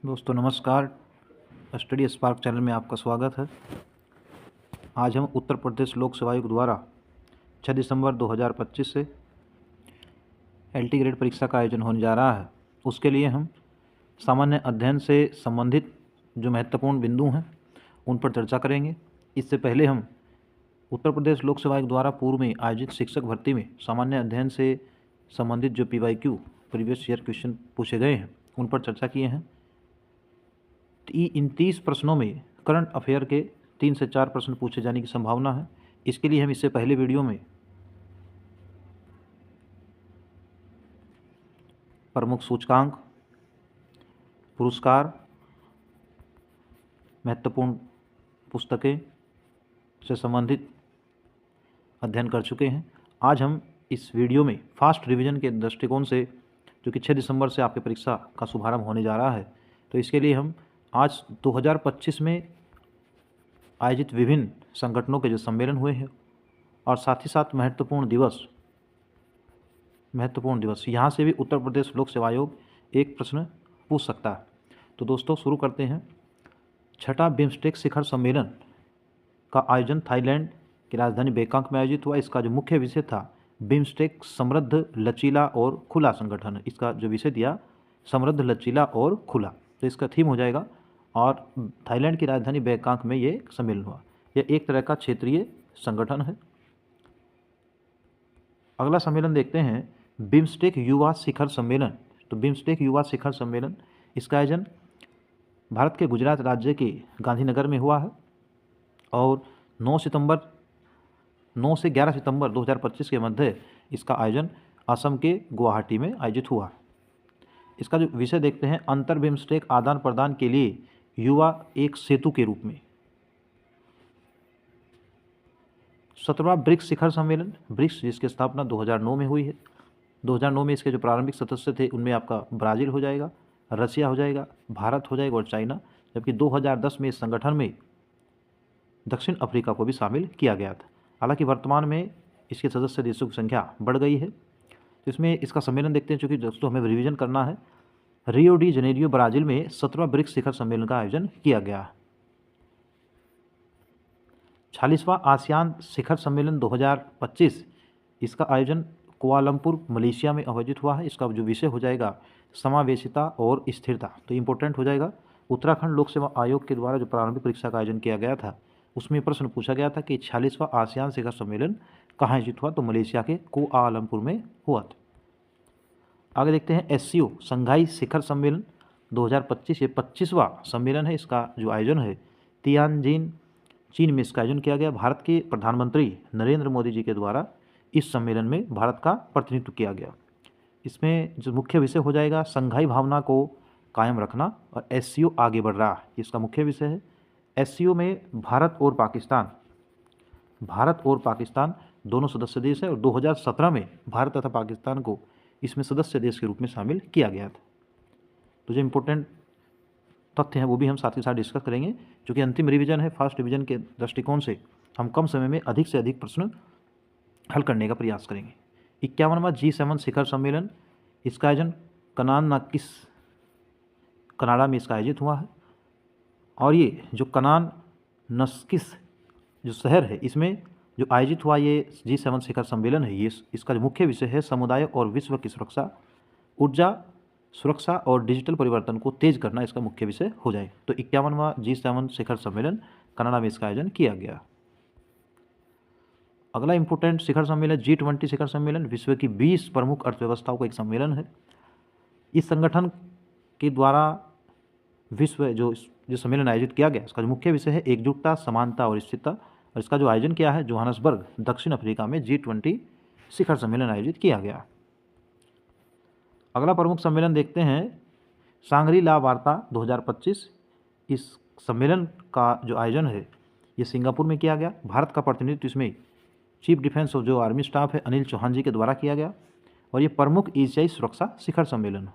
दोस्तों नमस्कार। Study spark channel में आपका स्वागत है। आज हम उत्तर प्रदेश लोक सेवा आयोग द्वारा 6 दिसंबर 2025 से एलटी ग्रेड परीक्षा का आयोजन होने जा रहा है। उसके लिए हम सामान्य अध्ययन से संबंधित जो महत्वपूर्ण बिंदु हैं उन पर चर्चा करेंगे। इससे पहले हम उत्तर प्रदेश लोक सेवा आयोग द्वारा पूर्व में आयोजित शिक्षक भर्ती में सामान्य अध्ययन से संबंधित जो PYQ प्रीवियस ईयर क्वेश्चन पूछे गए हैं उन पर चर्चा किए हैं। इन 30 प्रश्नों में करंट अफेयर के 3 से 4 प्रश्न पूछे जाने की संभावना है। इसके लिए हम इससे पहले वीडियो में प्रमुख सूचकांक, पुरस्कार, महत्वपूर्ण पुस्तकें से संबंधित अध्ययन कर चुके हैं। आज हम इस वीडियो में फास्ट रिवीजन के दृष्टिकोण से, जो कि 6 दिसंबर से आपकी परीक्षा का शुभारंभ होने जा रहा है, तो इसके लिए हम आज 2025 में आयोजित विभिन्न संगठनों के जो सम्मेलन हुए हैं और साथ ही साथ महत्वपूर्ण दिवस यहाँ से भी उत्तर प्रदेश लोक सेवा आयोग एक प्रश्न पूछ सकता है। तो दोस्तों शुरू करते हैं। छठा बिम्स्टेक शिखर सम्मेलन का आयोजन थाईलैंड की राजधानी बैंकॉक में आयोजित हुआ। इसका जो मुख्य विषय था बिम्स्टेक समृद्ध, लचीला और खुला संगठन। इसका जो विषय दिया समृद्ध, लचीला और खुला, तो इसका थीम हो जाएगा। और थाईलैंड की राजधानी बैंकॉक में ये सम्मेलन हुआ। यह एक तरह का क्षेत्रीय संगठन है। अगला सम्मेलन देखते हैं, बिम्स्टेक युवा शिखर सम्मेलन। तो बिम्स्टेक युवा शिखर सम्मेलन, इसका आयोजन भारत के गुजरात राज्य के गांधीनगर में हुआ है और 9 से 11 सितंबर 2025 के मध्य इसका आयोजन असम के गुवाहाटी में आयोजित हुआ। इसका जो विषय देखते हैं, अंतर बिम्स्टेक आदान प्रदान के लिए युवा एक सेतु के रूप में। 17वां ब्रिक्स शिखर सम्मेलन, ब्रिक्स जिसकी स्थापना 2009 में हुई है। 2009 में इसके जो प्रारंभिक सदस्य थे उनमें आपका ब्राज़ील हो जाएगा, रशिया हो जाएगा, भारत हो जाएगा और चाइना, जबकि 2010 में इस संगठन में दक्षिण अफ्रीका को भी शामिल किया गया था। हालांकि वर्तमान में इसके सदस्य देशों की संख्या बढ़ गई है। तो इसमें इसका सम्मेलन देखते हैं, चूँकि दोस्तों हमें रिवीजन करना है। रियो डी जनेरियो ब्राज़ील में 17वां ब्रिक्स शिखर सम्मेलन का आयोजन किया गया है। 46वां आसियान शिखर सम्मेलन 2025, इसका आयोजन कुआलालंपुर मलेशिया में आयोजित हुआ है। इसका जो विषय हो जाएगा समावेशिता और स्थिरता, तो इम्पोर्टेंट हो जाएगा। उत्तराखंड लोक सेवा आयोग के द्वारा जो प्रारंभिक परीक्षा का आयोजन किया गया था उसमें प्रश्न पूछा गया था कि 46वां आसियान शिखर सम्मेलन कहाँ आयोजित हुआ, तो मलेशिया के कुआलालंपुर में हुआ था। आगे देखते हैं SCO संघाई शिखर सम्मेलन 2025, ये 25वां सम्मेलन है। इसका जो आयोजन है तियानजिन, चीन में इसका आयोजन किया गया। भारत के प्रधानमंत्री नरेंद्र मोदी जी के द्वारा इस सम्मेलन में भारत का प्रतिनिधित्व किया गया। इसमें जो मुख्य विषय हो जाएगा संघाई भावना को कायम रखना और SCO आगे बढ़ रहा है, इसका मुख्य विषय है। SCO में भारत और पाकिस्तान दोनों सदस्य देश है और 2017 में भारत तथा पाकिस्तान को इसमें सदस्य देश के रूप में शामिल किया गया था। तो जो इम्पोर्टेंट तथ्य हैं वो भी हम साथ ही साथ डिस्कस करेंगे, क्योंकि अंतिम रिवीजन है। फास्ट रिवीजन के दृष्टिकोण से हम कम समय में अधिक से अधिक प्रश्न हल करने का प्रयास करेंगे। 51वां G7 शिखर सम्मेलन, इसका आयोजन कनाडा में इसका आयोजित हुआ है। और ये जो कनान नस्किस जो शहर है इसमें जो आयोजित हुआ ये G7 शिखर सम्मेलन है, ये इसका जो मुख्य विषय है समुदाय और विश्व की सुरक्षा, ऊर्जा सुरक्षा और डिजिटल परिवर्तन को तेज करना, इसका मुख्य विषय हो जाए। तो 51वां G7 शिखर सम्मेलन कनाडा में इसका आयोजन किया गया। अगला इंपॉर्टेंट शिखर सम्मेलन G20 शिखर सम्मेलन, विश्व की 20 प्रमुख अर्थव्यवस्थाओं का एक सम्मेलन है। इस संगठन के द्वारा विश्व जो सम्मेलन आयोजित किया गया, इसका जो मुख्य विषय है एकजुटता, समानता और स्थिरता, और इसका जो आयोजन किया है जोहान्सबर्ग दक्षिण अफ्रीका में G20 शिखर सम्मेलन आयोजित किया गया। अगला प्रमुख सम्मेलन देखते हैं सांग्री ला वार्ता 2025। इस सम्मेलन का जो आयोजन है ये सिंगापुर में किया गया। भारत का प्रतिनिधित्व इसमें चीफ डिफेंस ऑफ जो आर्मी स्टाफ है अनिल चौहान जी के द्वारा किया गया और ये प्रमुख एशियाई सुरक्षा शिखर सम्मेलन।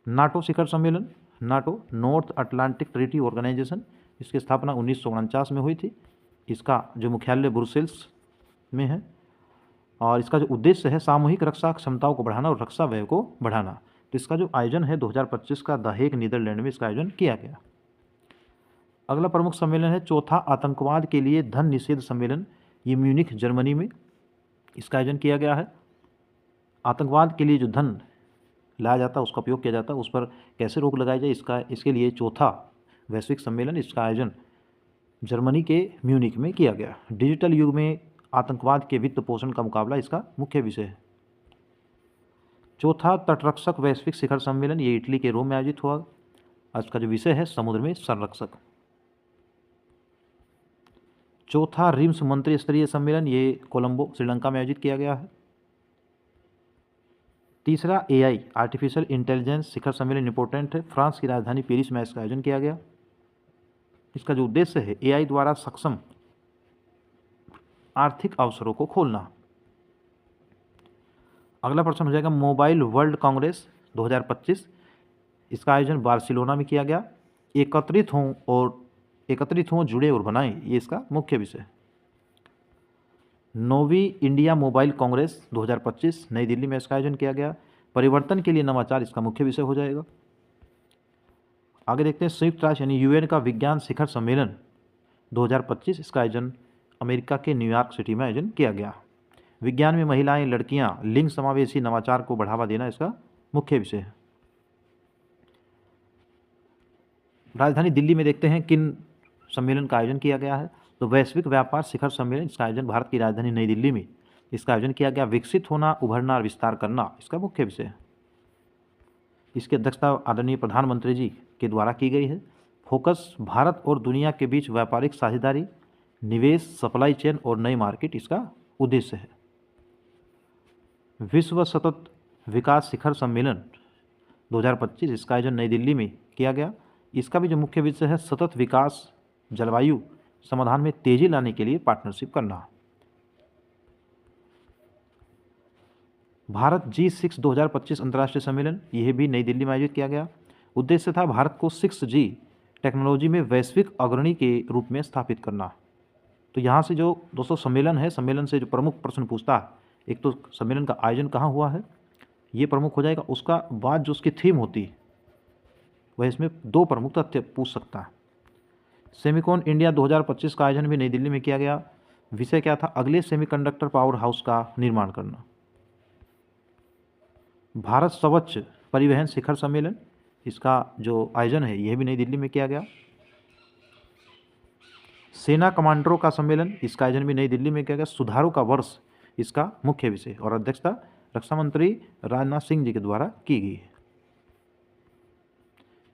नाटो शिखर सम्मेलन, NATO North Atlantic Treaty Organisation, इसकी स्थापना 1949 में हुई थी। इसका जो मुख्यालय ब्रुसेल्स में है और इसका जो उद्देश्य है सामूहिक रक्षा क्षमताओं को बढ़ाना और रक्षा व्यय को बढ़ाना। तो इसका जो आयोजन है 2025 का द हेग नीदरलैंड में इसका आयोजन किया गया। अगला प्रमुख सम्मेलन है चौथा आतंकवाद के लिए धन निषेध सम्मेलन, ये म्यूनिख जर्मनी में इसका आयोजन किया गया है। आतंकवाद के लिए जो धन लाया जाता है, उसका उपयोग किया जाता है, उस पर कैसे रोक लगाई जाए, इसके लिए चौथा वैश्विक सम्मेलन, इसका आयोजन जर्मनी के म्यूनिख में किया गया। डिजिटल युग में आतंकवाद के वित्त पोषण का मुकाबला इसका मुख्य विषय है। चौथा तटरक्षक वैश्विक शिखर सम्मेलन, ये इटली के रोम में आयोजित हुआ। आज का जो विषय है समुद्र में संरक्षक। चौथा रिम्स मंत्री स्तरीय सम्मेलन, ये कोलंबो श्रीलंका में आयोजित किया गया है। तीसरा एआई आर्टिफिशियल इंटेलिजेंस शिखर सम्मेलन इंपॉर्टेंट है, फ्रांस की राजधानी पेरिस में इसका आयोजन किया गया। इसका जो उद्देश्य है एआई द्वारा सक्षम आर्थिक अवसरों को खोलना। अगला प्रश्न हो जाएगा मोबाइल वर्ल्ड कांग्रेस 2025, इसका आयोजन बार्सिलोना में किया गया। एकत्रित हों जुड़े और बनाएं, ये इसका मुख्य विषय है। 9वीं इंडिया मोबाइल कांग्रेस 2025 नई दिल्ली में इसका आयोजन किया गया। परिवर्तन के लिए नवाचार इसका मुख्य विषय हो जाएगा। आगे देखते हैं संयुक्त राष्ट्र यानी यूएन का विज्ञान शिखर सम्मेलन 2025, इसका आयोजन अमेरिका के न्यूयॉर्क सिटी में आयोजन किया गया। विज्ञान में महिलाएं, लड़कियां, लिंग समावेशी नवाचार को बढ़ावा देना इसका मुख्य विषय है। राजधानी दिल्ली में देखते हैं किन सम्मेलन का आयोजन किया गया है। तो वैश्विक व्यापार शिखर सम्मेलन, इसका आयोजन भारत की राजधानी नई दिल्ली में इसका आयोजन किया गया। विकसित होना, उभरना और विस्तार करना इसका मुख्य विषय है। इसकी अध्यक्षता आदरणीय प्रधानमंत्री जी के द्वारा की गई है। फोकस भारत और दुनिया के बीच व्यापारिक साझेदारी, निवेश, सप्लाई चेन और नई मार्केट इसका उद्देश्य है। विश्व सतत विकास शिखर सम्मेलन 2025, इसका आयोजन नई दिल्ली में किया गया। इसका भी जो मुख्य विषय है सतत विकास, जलवायु समाधान में तेजी लाने के लिए पार्टनरशिप करना। भारत G6 2025 अंतर्राष्ट्रीय सम्मेलन, यह भी नई दिल्ली में आयोजित किया गया। उद्देश्य था भारत को 6G टेक्नोलॉजी में वैश्विक अग्रणी के रूप में स्थापित करना। तो यहाँ से जो दोस्तों सम्मेलन है, सम्मेलन से जो प्रमुख प्रश्न पूछता है, एक तो सम्मेलन का आयोजन कहाँ हुआ है, ये प्रमुख हो जाएगा। उसका बाद जो उसकी थीम होती है वह इसमें दो प्रमुख तथ्य पूछ सकता है। सेमिकॉन इंडिया 2025 का आयोजन भी नई दिल्ली में किया गया। विषय क्या था, अगले सेमीकंडक्टर पावर हाउस का निर्माण करना। भारत स्वच्छ परिवहन शिखर सम्मेलन, इसका जो आयोजन है यह भी नई दिल्ली में किया गया। सेना कमांडरों का सम्मेलन, इसका आयोजन भी नई दिल्ली में किया गया। सुधारों का वर्ष इसका मुख्य विषय और अध्यक्षता रक्षा मंत्री राजनाथ सिंह जी के द्वारा की गई है।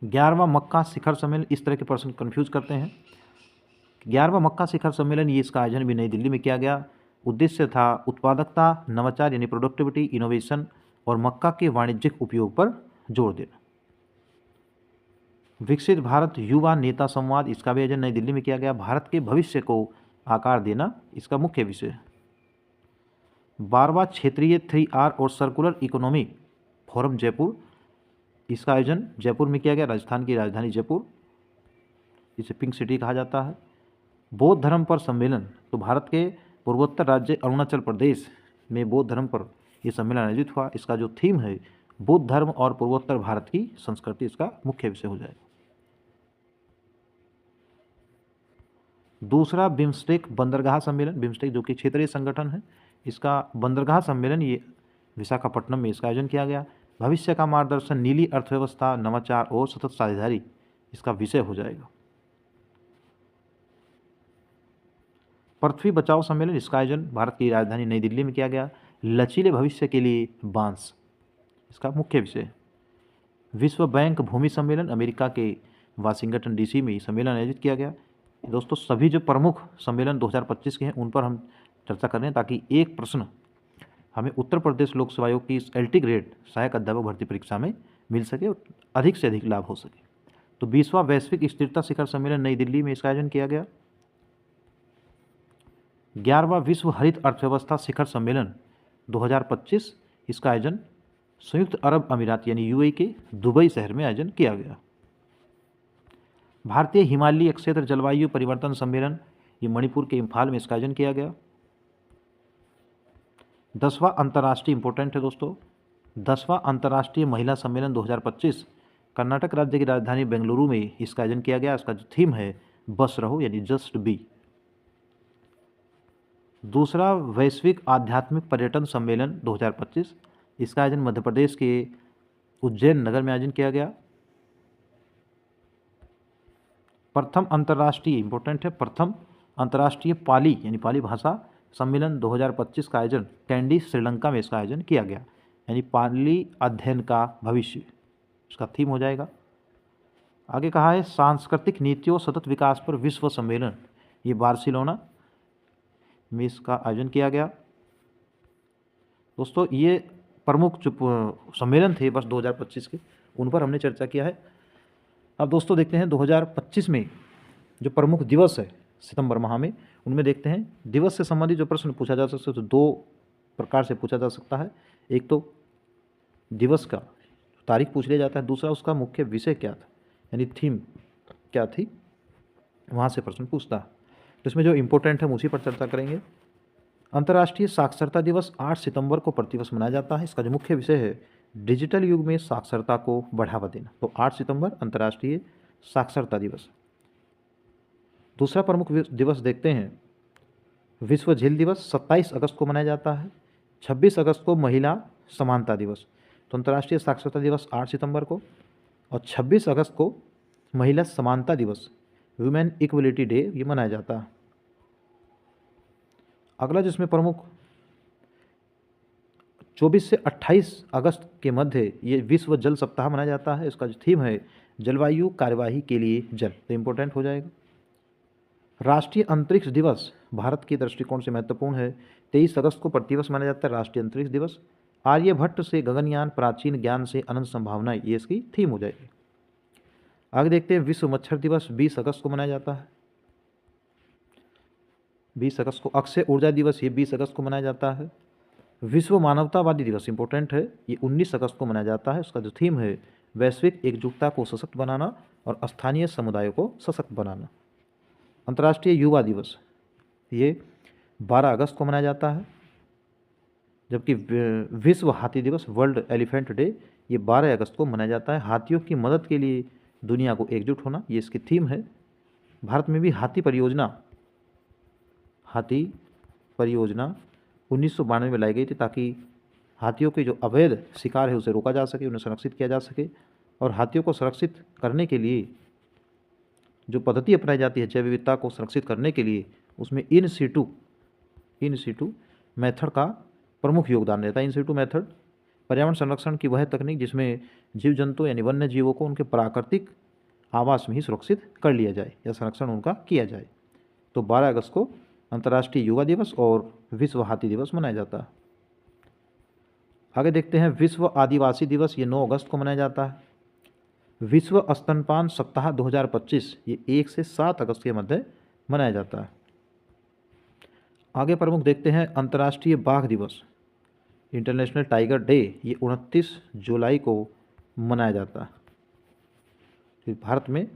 11वां मक्का शिखर सम्मेलन, इस तरह के प्रश्न कंफ्यूज करते हैं। 11वां मक्का शिखर सम्मेलन, ये इसका आयोजन भी नई दिल्ली में किया गया। उद्देश्य था उत्पादकता, नवाचार यानी प्रोडक्टिविटी, इनोवेशन और मक्का के वाणिज्यिक उपयोग पर जोर देना। विकसित भारत युवा नेता संवाद, इसका भी आयोजन नई दिल्ली में किया गया। भारत के भविष्य को आकार देना इसका मुख्य विषय है। 12वां क्षेत्रीय 3R और सर्कुलर इकोनॉमी फोरम जयपुर, इसका आयोजन जयपुर में किया गया। राजस्थान की राजधानी जयपुर, इसे पिंक सिटी कहा जाता है। बौद्ध धर्म पर सम्मेलन, तो भारत के पूर्वोत्तर राज्य अरुणाचल प्रदेश में बौद्ध धर्म पर यह सम्मेलन आयोजित हुआ। इसका जो थीम है बौद्ध धर्म और पूर्वोत्तर भारत की संस्कृति, इसका मुख्य विषय हो जाएगा। दूसरा बिम्स्टेक बंदरगाह सम्मेलन, बिम्स्टेक जो कि क्षेत्रीय संगठन है, इसका बंदरगाह सम्मेलन ये विशाखापट्टनम में इसका आयोजन किया गया। भविष्य का मार्गदर्शन, नीली अर्थव्यवस्था, नवाचार और सतत साझेदारी इसका विषय हो जाएगा। पृथ्वी बचाओ सम्मेलन, इसका आयोजन भारत की राजधानी नई दिल्ली में किया गया। लचीले भविष्य के लिए बांस, इसका मुख्य विषय। विश्व बैंक भूमि सम्मेलन, अमेरिका के वाशिंगटन DC में सम्मेलन आयोजित किया गया। दोस्तों सभी जो प्रमुख सम्मेलन 2025 के हैं उन पर हम चर्चा कर रहे हैं ताकि एक प्रश्न हमें उत्तर प्रदेश लोक सेवा आयोग की LT ग्रेड सहायक अध्यापक भर्ती परीक्षा में मिल सके और अधिक से अधिक लाभ हो सके। तो 20वां वैश्विक स्थिरता शिखर सम्मेलन नई दिल्ली में इसका आयोजन किया गया। 11वां विश्व हरित अर्थव्यवस्था शिखर सम्मेलन 2025, इसका आयोजन संयुक्त अरब अमीरात यानी UAE के दुबई शहर में आयोजन किया गया। भारतीय हिमालयी क्षेत्र जलवायु परिवर्तन सम्मेलन, ये मणिपुर के इम्फाल में इसका आयोजन किया गया। 10वां अंतर्राष्ट्रीय इंपॉर्टेंट है दोस्तों, 10वां अंतर्राष्ट्रीय महिला सम्मेलन 2025 कर्नाटक राज्य की राजधानी बेंगलुरु में इसका आयोजन किया गया। इसका जो थीम है बस रहो यानी जस्ट बी। दूसरा वैश्विक आध्यात्मिक पर्यटन सम्मेलन 2025, इसका आयोजन मध्य प्रदेश के उज्जैन नगर में आयोजन किया गया। प्रथम अंतर्राष्ट्रीय इंपॉर्टेंट है, प्रथम अंतर्राष्ट्रीय पाली यानी पाली भाषा सम्मेलन 2025 का आयोजन कैंडी श्रीलंका में इसका आयोजन किया गया, यानी पाली अध्ययन का भविष्य इसका थीम हो जाएगा। आगे कहा है सांस्कृतिक नीतियों सतत विकास पर विश्व सम्मेलन, ये बार्सिलोना में इसका आयोजन किया गया। दोस्तों ये प्रमुख जो सम्मेलन थे वर्ष 2025 के, उन पर हमने चर्चा किया है। अब दोस्तों देखते हैं 2025 में जो प्रमुख दिवस है सितंबर माह में, उनमें देखते हैं दिवस से संबंधित जो प्रश्न पूछा जा सकता है तो दो प्रकार से पूछा जा सकता है। एक तो दिवस का तारीख पूछ लिया जाता है, दूसरा उसका मुख्य विषय क्या था यानी थीम क्या थी, वहाँ से प्रश्न पूछता है। तो इसमें जो इम्पोर्टेंट है हम उसी पर चर्चा करेंगे। अंतर्राष्ट्रीय साक्षरता दिवस 8 सितंबर को प्रतिवर्ष मनाया जाता है। इसका जो मुख्य विषय है डिजिटल युग में साक्षरता को बढ़ावा देना। तो 8 सितंबर अंतर्राष्ट्रीय साक्षरता दिवस। दूसरा प्रमुख दिवस देखते हैं विश्व झील दिवस 27 अगस्त को मनाया जाता है। 26 अगस्त को महिला समानता दिवस। तो अंतर्राष्ट्रीय साक्षरता दिवस 8 सितंबर को और 26 अगस्त को महिला समानता दिवस वुमेन इक्वलिटी डे ये मनाया जाता है। अगला जिसमें प्रमुख 24 से 28 अगस्त के मध्य ये विश्व जल सप्ताह मनाया जाता है। इसका जो थीम है जलवायु कार्यवाही के लिए जल, तो इम्पोर्टेंट हो जाएगा। राष्ट्रीय अंतरिक्ष दिवस भारत के दृष्टिकोण से महत्वपूर्ण है। 23 अगस्त को प्रतिवर्ष मनाया जाता है राष्ट्रीय अंतरिक्ष दिवस। आर्यभट्ट से गगनयान प्राचीन ज्ञान से अनंत संभावनाएं, ये इसकी थीम हो जाएगी। आगे देखते हैं विश्व मच्छर दिवस 20 अगस्त को मनाया जाता है। 20 अगस्त को अक्षय ऊर्जा दिवस ये 20 अगस्त को मनाया जाता है। विश्व मानवतावादी दिवस इंपॉर्टेंट है, ये 19 अगस्त को मनाया जाता है। उसका जो थीम है वैश्विक एकजुटता को सशक्त बनाना और स्थानीय समुदायों को सशक्त बनाना। अंतर्राष्ट्रीय युवा दिवस ये 12 अगस्त को मनाया जाता है, जबकि विश्व हाथी दिवस वर्ल्ड एलिफेंट डे ये 12 अगस्त को मनाया जाता है। हाथियों की मदद के लिए दुनिया को एकजुट होना, ये इसकी थीम है। भारत में भी हाथी परियोजना 1992 में लाई गई थी, ताकि हाथियों के जो अवैध शिकार है उसे रोका जा सके, उन्हें संरक्षित किया जा सके। और हाथियों को संरक्षित करने के लिए जो पद्धति अपनाई जाती है जैव विविधता को संरक्षित करने के लिए, उसमें इन सीटू मेथड का प्रमुख योगदान रहता है। इन सीटू मेथड पर्यावरण संरक्षण की वह तकनीक जिसमें जीव जंतु यानी वन्य जीवों को उनके प्राकृतिक आवास में ही सुरक्षित कर लिया जाए या संरक्षण उनका किया जाए। तो 12 अगस्त को अंतर्राष्ट्रीय युवा दिवस और विश्व हाथी दिवस मनाया जाता है। आगे देखते हैं विश्व आदिवासी दिवस, ये 9 अगस्त को मनाया जाता है। विश्व स्तनपान सप्ताह 2025 ये 1 से 7 अगस्त के मध्य मनाया जाता है। आगे प्रमुख देखते हैं अंतर्राष्ट्रीय बाघ दिवस इंटरनेशनल टाइगर डे, ये 29 जुलाई को मनाया जाता है। भारत में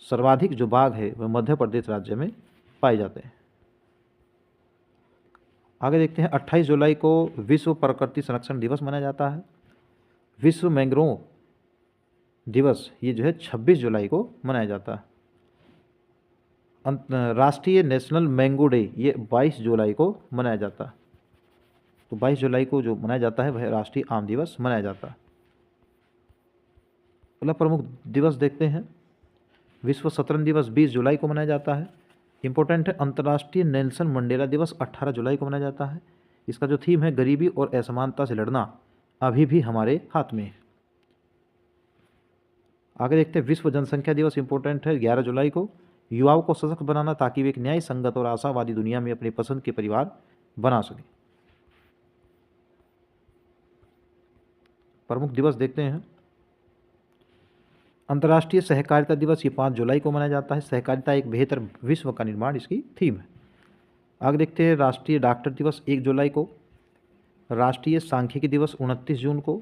सर्वाधिक जो बाघ है वह मध्य प्रदेश राज्य में पाए जाते हैं। आगे देखते हैं 28 जुलाई को विश्व प्रकृति संरक्षण दिवस मनाया जाता है। विश्व मैंग्रोव दिवस ये जो है 26 जुलाई को मनाया जाता है। राष्ट्रीय नेशनल मैंगो डे ये 22 जुलाई को मनाया जाता है। तो 22 जुलाई को जो मनाया जाता है वह राष्ट्रीय आम दिवस मनाया जाता है। अगला प्रमुख दिवस देखते हैं विश्व शतरंज दिवस 20 जुलाई को मनाया जाता है। इंपॉर्टेंट है अंतर्राष्ट्रीय नेल्सन मंडेला दिवस 18 जुलाई को मनाया जाता है। इसका जो थीम है गरीबी और असमानता से लड़ना अभी भी हमारे हाथ में है। आगे देखते हैं विश्व जनसंख्या दिवस इंपॉर्टेंट है 11 जुलाई को। युवाओं को सशक्त बनाना ताकि वे एक न्याय संगत और आशावादी दुनिया में अपनी पसंद के परिवार बना सकें। प्रमुख दिवस देखते हैं अंतर्राष्ट्रीय सहकारिता दिवस ये 5 जुलाई को मनाया जाता है। सहकारिता एक बेहतर विश्व का निर्माण इसकी थीम है। आगे देखते हैं राष्ट्रीय डॉक्टर दिवस 1 जुलाई को। राष्ट्रीय सांख्यिकी दिवस 29 जून को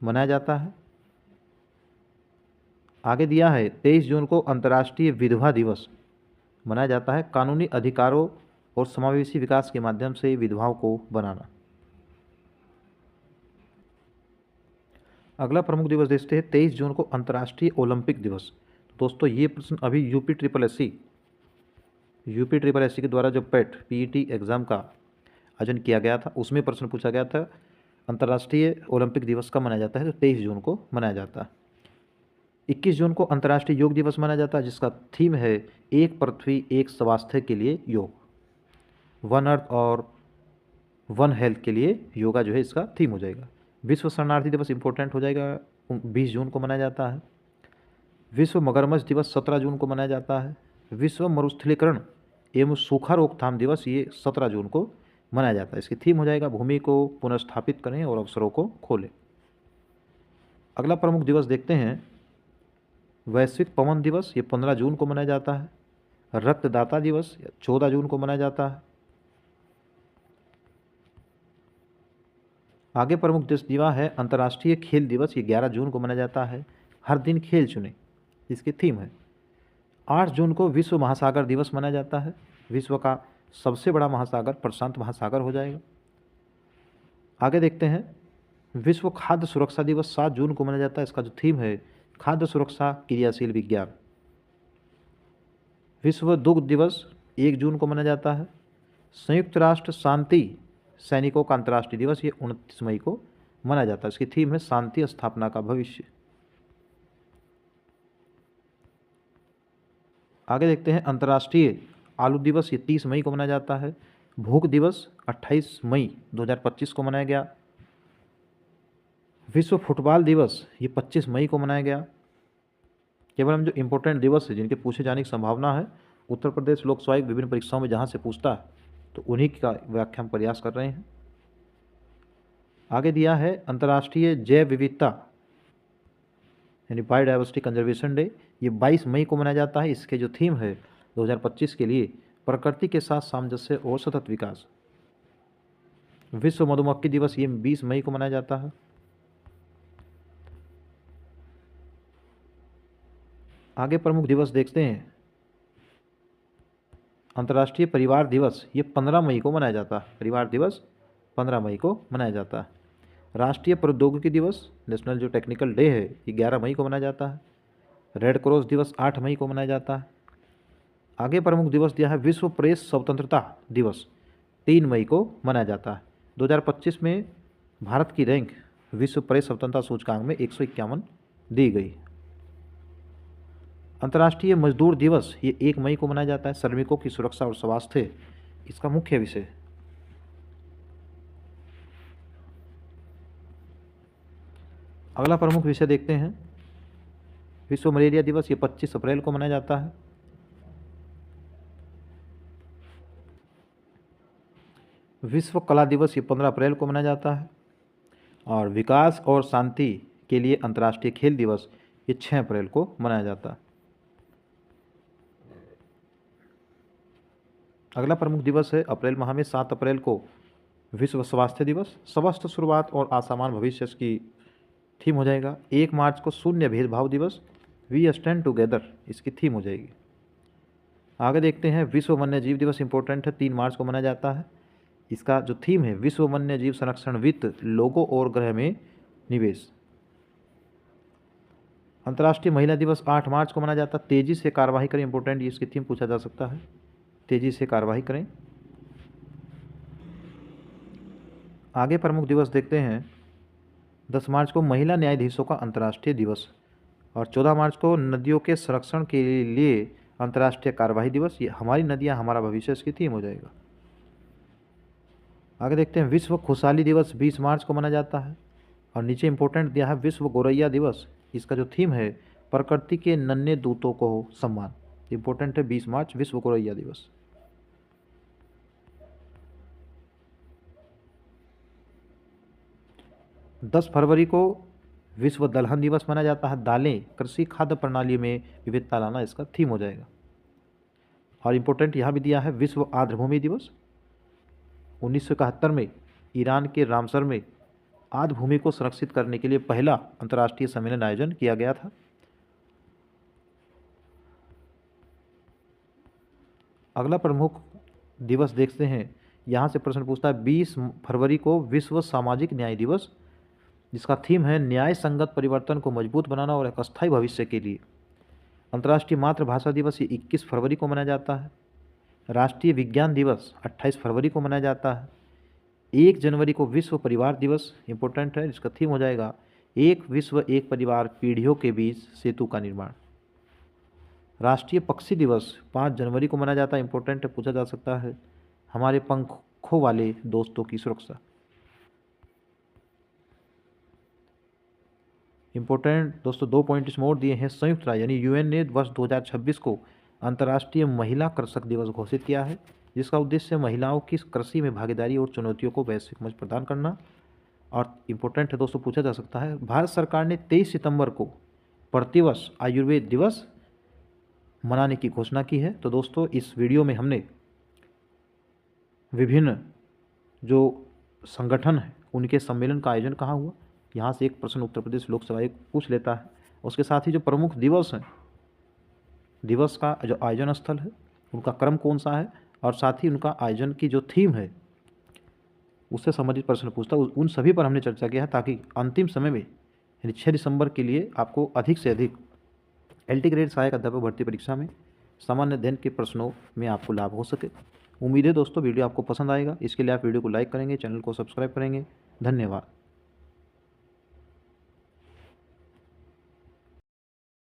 मनाया जाता है। आगे दिया है 23 जून को अंतर्राष्ट्रीय विधवा दिवस मनाया जाता है। कानूनी अधिकारों और समावेशी विकास के माध्यम से विधवाओं को बनाना। अगला प्रमुख दिवस देखते हैं 23 जून को अंतर्राष्ट्रीय ओलंपिक दिवस। दोस्तों ये प्रश्न अभी यूपी ट्रिपल एस सी के द्वारा जो पेट पीईटी एग्ज़ाम का आयोजन किया गया था उसमें प्रश्न पूछा गया था अंतर्राष्ट्रीय ओलंपिक दिवस कब मनाया जाता है, तो 23 जून को मनाया जाता है। 21 जून को अंतर्राष्ट्रीय योग दिवस मनाया जाता है जिसका थीम है एक पृथ्वी एक स्वास्थ्य के लिए योग, वन अर्थ और वन हेल्थ के लिए योगा जो है इसका थीम हो जाएगा। विश्व शरणार्थी दिवस इंपॉर्टेंट हो जाएगा, 20 जून को मनाया जाता है। विश्व मगरमच्छ दिवस 17 जून को मनाया जाता है। विश्व मरुस्थलीकरण एवं सूखा रोकथाम दिवस ये 17 जून को मनाया जाता है। इसकी थीम हो जाएगा भूमि को पुनर्स्थापित करें और अवसरों को खोलें। अगला प्रमुख दिवस देखते हैं वैश्विक पवन दिवस, ये 15 जून को मनाया जाता है। रक्तदाता दिवस 14 जून को मनाया जाता है। आगे प्रमुख दिवस है अंतर्राष्ट्रीय खेल दिवस, ये 11 जून को मनाया जाता है। हर दिन खेल चुने इसकी थीम है। 8 जून को विश्व महासागर दिवस मनाया जाता है। विश्व का सबसे बड़ा महासागर प्रशांत महासागर हो जाएगा। आगे देखते हैं विश्व खाद्य सुरक्षा दिवस 7 जून को मनाया जाता है। इसका जो थीम है खाद्य सुरक्षा क्रियाशील विज्ञान। विश्व दुग्ध दिवस 1 जून को मनाया जाता है। संयुक्त राष्ट्र शांति सैनिकों का अंतर्राष्ट्रीय दिवस ये 29 मई को मनाया जाता है। इसकी थीम है शांति स्थापना का भविष्य। आगे देखते हैं अंतर्राष्ट्रीय आलू दिवस, ये 30 मई को मनाया जाता है। भूख दिवस 28 मई 2025 को मनाया गया। विश्व फुटबॉल दिवस ये 25 मई को मनाया गया। केवल हम जो इम्पोर्टेंट दिवस है जिनके पूछे जाने की संभावना है, उत्तर प्रदेश लोक सेवा आयोग विभिन्न परीक्षाओं में जहाँ से पूछता है तो उन्हीं का व्याख्या हम प्रयास कर रहे हैं। आगे दिया है अंतर्राष्ट्रीय जैव विविधता यानी बायोडाइवर्सिटी कंजर्वेशन डे, ये 22 मई को मनाया जाता है। इसके जो थीम है 2025 के लिए प्रकृति के साथ सामंजस्य और सतत विकास। विश्व मधुमक्खी दिवस ये 20 मई को मनाया जाता है। आगे प्रमुख दिवस देखते हैं अंतर्राष्ट्रीय परिवार दिवस, ये 15 मई को मनाया जाता है। परिवार दिवस 15 मई को मनाया जाता है। राष्ट्रीय प्रौद्योगिकी दिवस नेशनल जो टेक्निकल डे है ये 11 मई को मनाया जाता है। रेड क्रॉस दिवस 8 मई को मनाया जाता है। आगे प्रमुख दिवस दिया है विश्व प्रेस स्वतंत्रता दिवस 3 मई को मनाया जाता है। 2025 में भारत की रैंक विश्व प्रेस स्वतंत्रता सूचकांक में 151 दी गई। अंतर्राष्ट्रीय मजदूर दिवस ये 1 मई को मनाया जाता है। श्रमिकों की सुरक्षा और स्वास्थ्य इसका मुख्य विषय। अगला प्रमुख विषय देखते हैं विश्व मलेरिया दिवस, ये 25 अप्रैल को मनाया जाता है। विश्व कला दिवस ये 15 अप्रैल को मनाया जाता है। और विकास और शांति के लिए अंतर्राष्ट्रीय खेल दिवस ये 6 अप्रैल को मनाया जाता है। अगला प्रमुख दिवस है अप्रैल माह में 7 अप्रैल को विश्व स्वास्थ्य दिवस। स्वस्थ शुरुआत और आसान भविष्य की थीम हो जाएगा। 1 मार्च को शून्य भेदभाव दिवस, वी स्टैंड टुगेदर इसकी थीम हो जाएगी। आगे देखते हैं विश्व वन्य जीव दिवस इंपॉर्टेंट है, 3 मार्च को मनाया जाता है। इसका जो थीम है विश्व वन्य जीव संरक्षण वित्त, लोगों और ग्रह में निवेश। अंतर्राष्ट्रीय महिला दिवस 8 मार्च को मनाया जाता है। तेजी से कार्रवाई करें इंपॉर्टेंट, इसकी थीम पूछा जा सकता है। तेजी से कार्रवाई करें। आगे प्रमुख दिवस देखते हैं 10 मार्च को महिला न्यायाधीशों का अंतर्राष्ट्रीय दिवस और 14 मार्च को नदियों के संरक्षण के लिए अंतर्राष्ट्रीय कार्यवाही दिवस। ये हमारी नदियाँ हमारा भविष्य इसकी थीम हो जाएगा। आगे देखते हैं विश्व खुशहाली दिवस 20 मार्च को मनाया जाता है। और नीचे इंपॉर्टेंट दिया है विश्व गौरैया दिवस, इसका जो थीम है प्रकृति के नन्हे दूतों को सम्मान। इंपॉर्टेंट है 20 मार्च विश्व गौरैया दिवस। दस फरवरी को विश्व दलहन दिवस मनाया जाता है। दालें कृषि खाद्य प्रणाली में विविधता लाना इसका थीम हो जाएगा। और इम्पोर्टेंट यहाँ भी दिया है विश्व आर्द्रभूमि दिवस। 1971 में ईरान के रामसर में आर्द्रभूमि को संरक्षित करने के लिए पहला अंतर्राष्ट्रीय सम्मेलन आयोजन किया गया था। अगला प्रमुख दिवस देखते हैं, यहाँ से प्रश्न पूछता है 20 फरवरी को विश्व सामाजिक न्याय दिवस, जिसका थीम है न्याय संगत परिवर्तन को मजबूत बनाना और एक अस्थायी भविष्य के लिए। अंतर्राष्ट्रीय मातृभाषा दिवस ये 21 फरवरी को मनाया जाता है। राष्ट्रीय विज्ञान दिवस 28 फरवरी को मनाया जाता है। 1 जनवरी को विश्व परिवार दिवस इम्पोर्टेंट है, जिसका थीम हो जाएगा एक विश्व एक परिवार, पीढ़ियों के बीच सेतु का निर्माण। राष्ट्रीय पक्षी दिवस 5 जनवरी को मनाया जाता है, इम्पोर्टेंट है, पूछा जा सकता है, हमारे पंखों वाले दोस्तों की सुरक्षा। इम्पोर्टेंट दोस्तों 2 पॉइंट इसमें और दिए हैं। संयुक्त राष्ट्र यानी यूएन ने वर्ष 2026 को अंतर्राष्ट्रीय महिला कृषक दिवस घोषित किया है, जिसका उद्देश्य महिलाओं की कृषि में भागीदारी और चुनौतियों को वैश्विक मंच प्रदान करना। और इम्पोर्टेंट है दोस्तों, पूछा जा सकता है, भारत सरकार ने 23 सितंबर को प्रतिवर्ष आयुर्वेद दिवस मनाने की घोषणा की है। तो दोस्तों इस वीडियो में हमने विभिन्न जो संगठन हैं उनके सम्मेलन का आयोजन कहाँ हुआ, यहाँ से एक प्रश्न उत्तर प्रदेश लोकसभा आयोग पूछ लेता है। उसके साथ ही जो प्रमुख दिवस हैं, दिवस का जो आयोजन स्थल है, उनका क्रम कौन सा है, और साथ ही उनका आयोजन की जो थीम है उससे संबंधित प्रश्न पूछता है। उन सभी पर हमने चर्चा किया है, ताकि अंतिम समय में यानी 6 दिसंबर के लिए आपको अधिक से अधिक LT ग्रेड सहायक अध्यापक भर्ती परीक्षा में सामान्य अध्ययन के प्रश्नों में आपको लाभ हो सके। उम्मीद है दोस्तों वीडियो आपको पसंद आएगा। इसके लिए आप वीडियो को लाइक करेंगे, चैनल को सब्सक्राइब करेंगे। धन्यवाद।